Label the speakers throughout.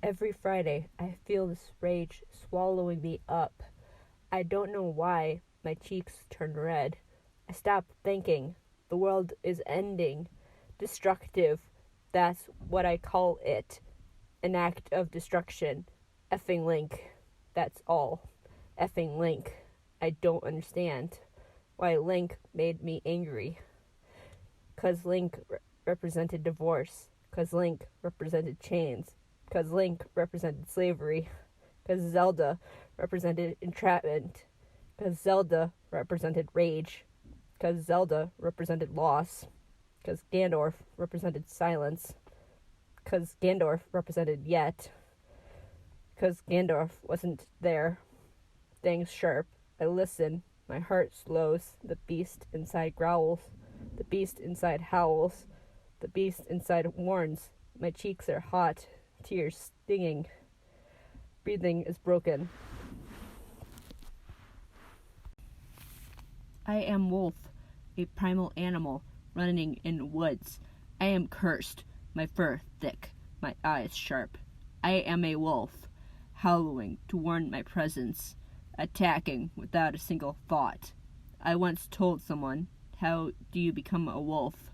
Speaker 1: Every Friday, I feel this rage swallowing me up. I don't know why my cheeks turn red. I stop thinking. The world is ending. Destructive. That's what I call it. An act of destruction. Effing Link. That's all. Effing Link. I don't understand why Link made me angry. 'Cause Link represented divorce. 'Cause Link represented chains. 'Cause Link represented slavery. 'Cause Zelda represented entrapment. 'Cause Zelda represented rage. 'Cause Zelda represented loss. 'Cause Gandorf represented silence. 'Cause Gandorf represented yet. 'Cause Gandorf wasn't there. Things sharp. I listen. My heart slows. The beast inside growls. The beast inside howls. The beast inside warns. My cheeks are hot. Tears stinging. Breathing is broken.
Speaker 2: I am wolf, a primal animal running in woods. I am cursed, my fur thick, my eyes sharp. I am a wolf, howling to warn my presence, attacking without a single thought. I once told someone, "How do you become a wolf?"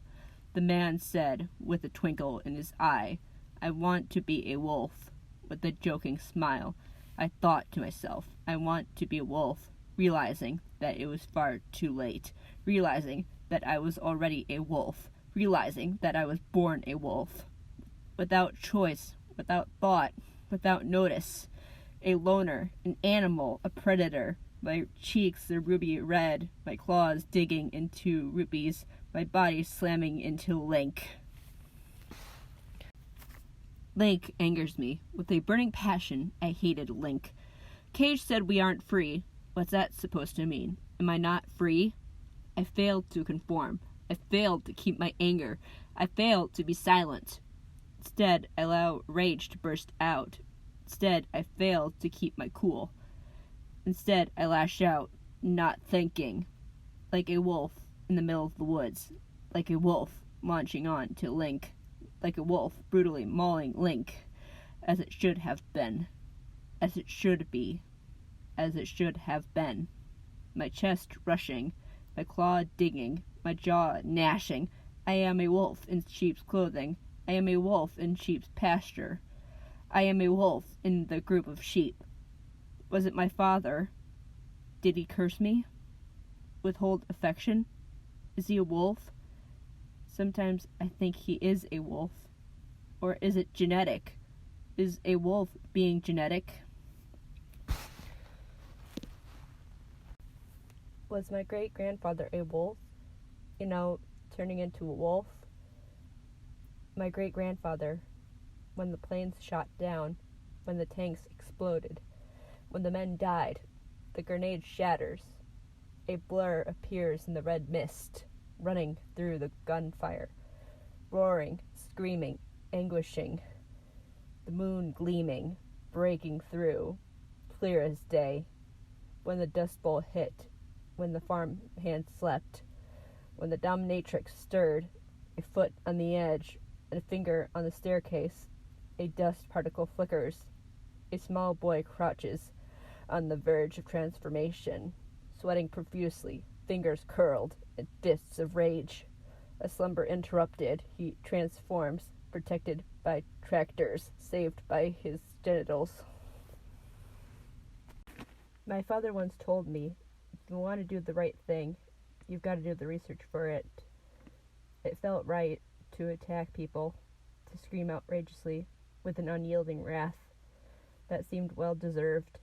Speaker 2: The man said, with a twinkle in his eye, "I want to be a wolf." With a joking smile, I thought to myself, I want to be a wolf, realizing that it was far too late, realizing that I was already a wolf, realizing that I was born a wolf. Without choice, without thought, without notice. A loner, an animal, a predator. My cheeks are ruby red, my claws digging into rubies, my body slamming into Link. Link angers me. With a burning passion, I hated Link. Cage said we aren't free. What's that supposed to mean? Am I not free? I failed to conform. I failed to keep my anger. I failed to be silent. Instead, I allow rage to burst out. Instead, I failed to keep my cool. Instead, I lash out, not thinking. Like a wolf in the middle of the woods. Like a wolf launching on to Link. Like a wolf brutally mauling Link. As it should have been. As it should be. As it should have been. My chest rushing. My claw digging. My jaw gnashing. I am a wolf in sheep's clothing. I am a wolf in sheep's pasture. I am a wolf in the group of sheep. Was it my father? Did he curse me? Withhold affection? Is he a wolf? Sometimes I think he is a wolf. Or is it genetic? Is a wolf being genetic?
Speaker 1: Was my great-grandfather a wolf? Turning into a wolf? My great-grandfather, when the planes shot down, when the tanks exploded, when the men died, the grenade shatters. A blur appears in the red mist, running through the gunfire, roaring, screaming, anguishing. The moon gleaming, breaking through, clear as day. When the dust bowl hit, when the farm hand slept, when the dominatrix stirred, a foot on the edge, and a finger on the staircase, a dust particle flickers. A small boy crouches on the verge of transformation, sweating profusely, fingers curled, and fists of rage. A slumber interrupted, he transforms, protected by tractors, saved by his genitals. My father once told me, if you want to do the right thing, you've got to do the research for it. It felt right to attack people, to scream outrageously with an unyielding wrath that seemed well-deserved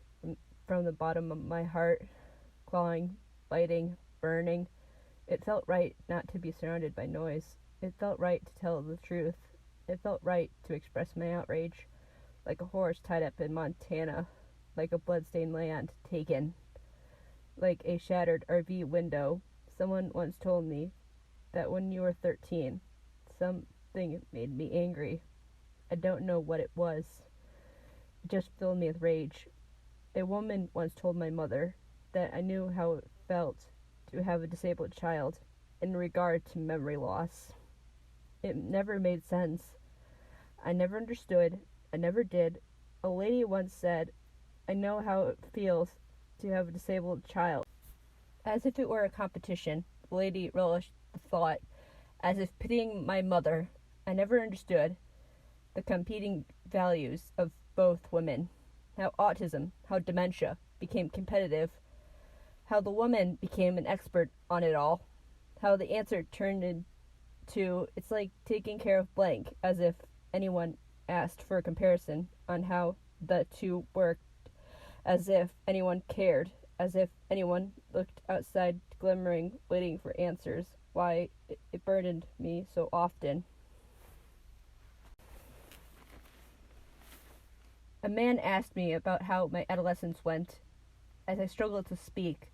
Speaker 1: from the bottom of my heart, clawing, biting, burning. It felt right not to be surrounded by noise. It felt right to tell the truth. It felt right to express my outrage, like a horse tied up in Montana, like a bloodstained land taken, like a shattered RV window. Someone once told me that when you were 13, something made me angry. I don't know what it was. It just filled me with rage. A woman once told my mother that I knew how it felt to have a disabled child in regard to memory loss. It never made sense. I never understood. I never did. A lady once said, "I know how it feels to have a disabled child." As if it were a competition, the lady relished the thought, as if pitying my mother. I never understood the competing values of both women. How autism, how dementia became competitive. How the woman became an expert on it all. How the answer turned into, "It's like taking care of blank," as if anyone asked for a comparison on how the two worked, as if anyone cared, as if anyone looked outside glimmering, waiting for answers. Why, it burdened me so often. A man asked me about how my adolescence went. As I struggled to speak,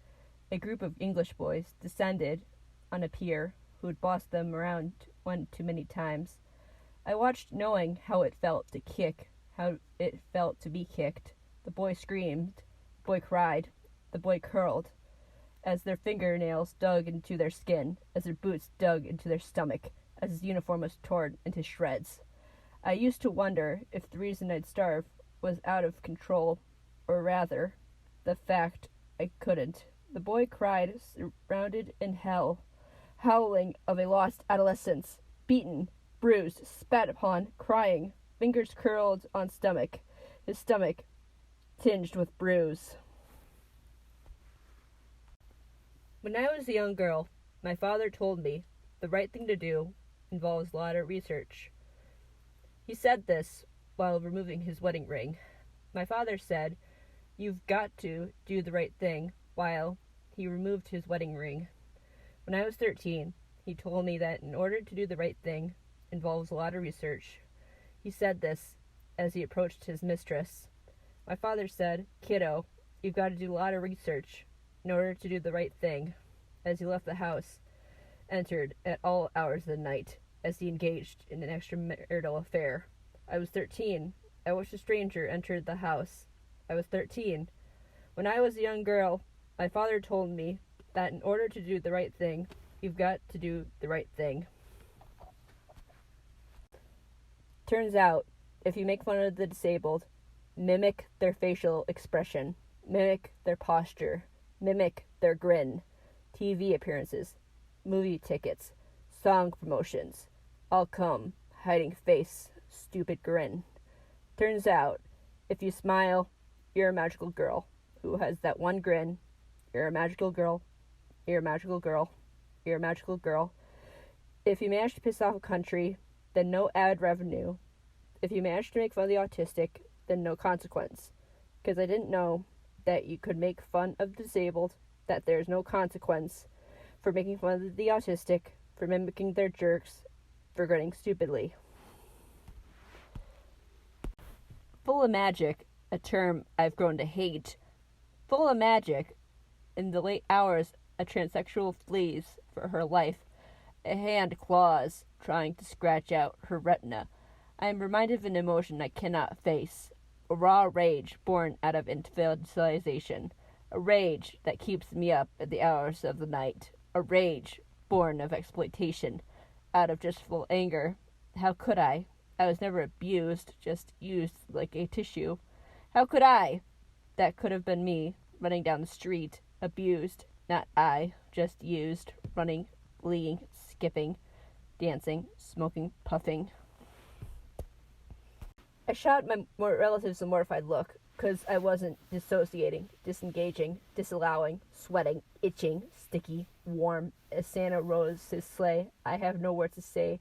Speaker 1: a group of English boys descended on a peer who had bossed them around one too many times. I watched, knowing how it felt to kick, how it felt to be kicked. The boy screamed, the boy cried, the boy curled, as their fingernails dug into their skin, as their boots dug into their stomach, as his uniform was torn into shreds. I used to wonder if the reason I'd starve was out of control, or rather, the fact I couldn't. The boy cried, surrounded in hell, howling of a lost adolescence, beaten, bruised, spat upon, crying, fingers curled on stomach, his stomach tinged with bruise. When I was a young girl, my father told me the right thing to do involves a lot of research. He said this while removing his wedding ring. My father said, "You've got to do the right thing," while he removed his wedding ring. When I was 13, he told me that in order to do the right thing involves a lot of research. He said this as he approached his mistress. My father said, "Kiddo, you've got to do a lot of research in order to do the right thing," as he left the house, entered at all hours of the night, as he engaged in an extramarital affair. I was 13. I watched a stranger enter the house. I was 13. When I was a young girl, my father told me that in order to do the right thing, you've got to do the right thing. Turns out, if you make fun of the disabled, mimic their facial expression, mimic their posture, mimic their grin, TV appearances, movie tickets, song promotions, all come hiding face, stupid grin. Turns out, if you smile, you're a magical girl who has that one grin. You're a magical girl. You're a magical girl. You're a magical girl. If you manage to piss off a country, then no ad revenue. If you manage to make fun of the autistic, then no consequence. Because I didn't know that you could make fun of the disabled, that there's no consequence for making fun of the autistic, for mimicking their jerks, for grinning stupidly. Full of magic, a term I've grown to hate. Full of magic, in the late hours, a transsexual flees for her life. A hand claws, trying to scratch out her retina. I am reminded of an emotion I cannot face. A raw rage born out of infantilization. A rage that keeps me up at the hours of the night. A rage born of exploitation. Out of justful anger. How could I? I was never abused, just used like a tissue. How could I? That could have been me, running down the street, abused, not I, just used, running, fleeing, skipping, dancing, smoking, puffing. I shot my relatives a mortified look, because I wasn't dissociating, disengaging, disallowing, sweating, itching, sticky, warm, as Santa rows his sleigh. I have no words to say.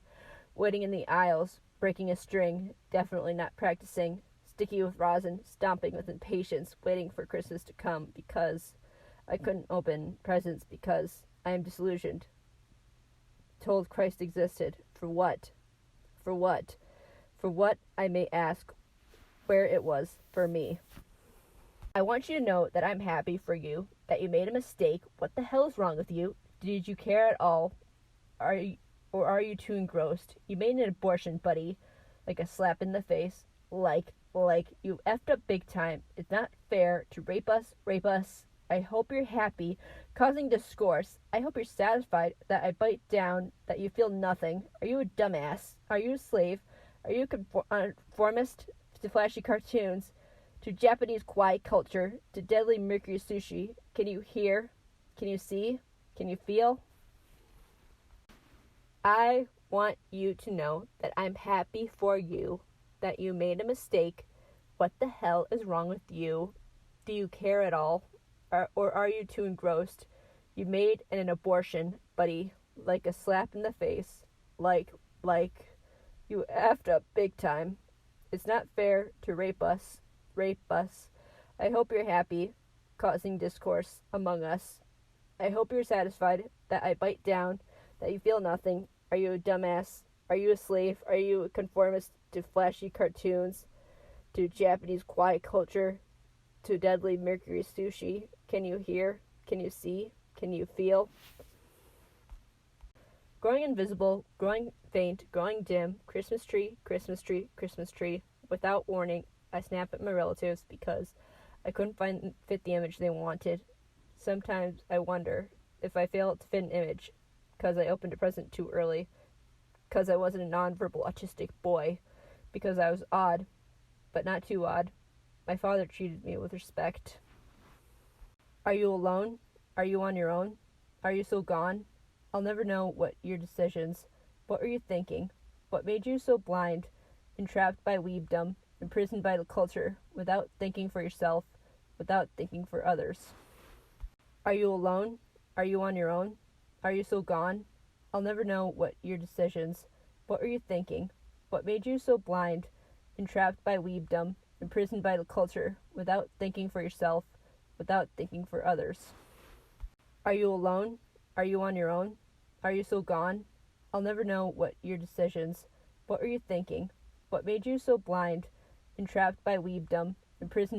Speaker 1: Waiting in the aisles, breaking a string, definitely not practicing, sticky with rosin, stomping with impatience, waiting for Christmas to come, because I couldn't open presents, because I am disillusioned. Told Christ existed. For what? For what? For what, I may ask, where it was for me. I want you to know that I'm happy for you, that you made a mistake. What the hell is wrong with you? Did you care at all? Are you too engrossed? You made an abortion, buddy. Like a slap in the face. Like, you effed up big time. It's not fair to rape us. I hope you're happy, causing discourse. I hope you're satisfied that I bite down, that you feel nothing. Are you a dumbass? Are you a slave? Are you a conformist to flashy cartoons? to Japanese kawaii culture, to deadly mercury sushi. Can you hear? Can you see? Can you feel? I want you to know that I'm happy for you, that you made a mistake. What the hell is wrong with you? Do you care at all? Or are you too engrossed? You made an abortion, buddy, like a slap in the face. Like, you effed up big time. It's not fair to rape us. I hope you're happy, causing discourse among us. I hope you're satisfied that I bite down, that you feel nothing. Are you a dumbass? Are you a slave? Are you a conformist to flashy cartoons? To Japanese kawaii culture? To deadly mercury sushi? Can you hear? Can you see? Can you feel? Growing invisible, growing faint, growing dim, Christmas tree, Christmas tree, Christmas tree. Without warning, I snap at my relatives because I couldn't fit the image they wanted. Sometimes I wonder if I fail to fit an image because I opened a present too early, because I wasn't a nonverbal autistic boy, because I was odd, but not too odd. My father treated me with respect. Are you alone? Are you on your own? Are you so gone? I'll never know what your decisions. What were you thinking? What made you so blind, entrapped by weebdom, imprisoned by the culture, without thinking for yourself, without thinking for others? Are you alone? Are you on your own? Are you so gone? I'll never know what your decisions. What were you thinking? What made you so blind, entrapped by weebdom, imprisoned by the culture, without thinking for yourself, without thinking for others? Are you alone? Are you on your own? Are you so gone? I'll never know what your decisions. What were you thinking? What made you so blind, entrapped by weebdom, imprisoned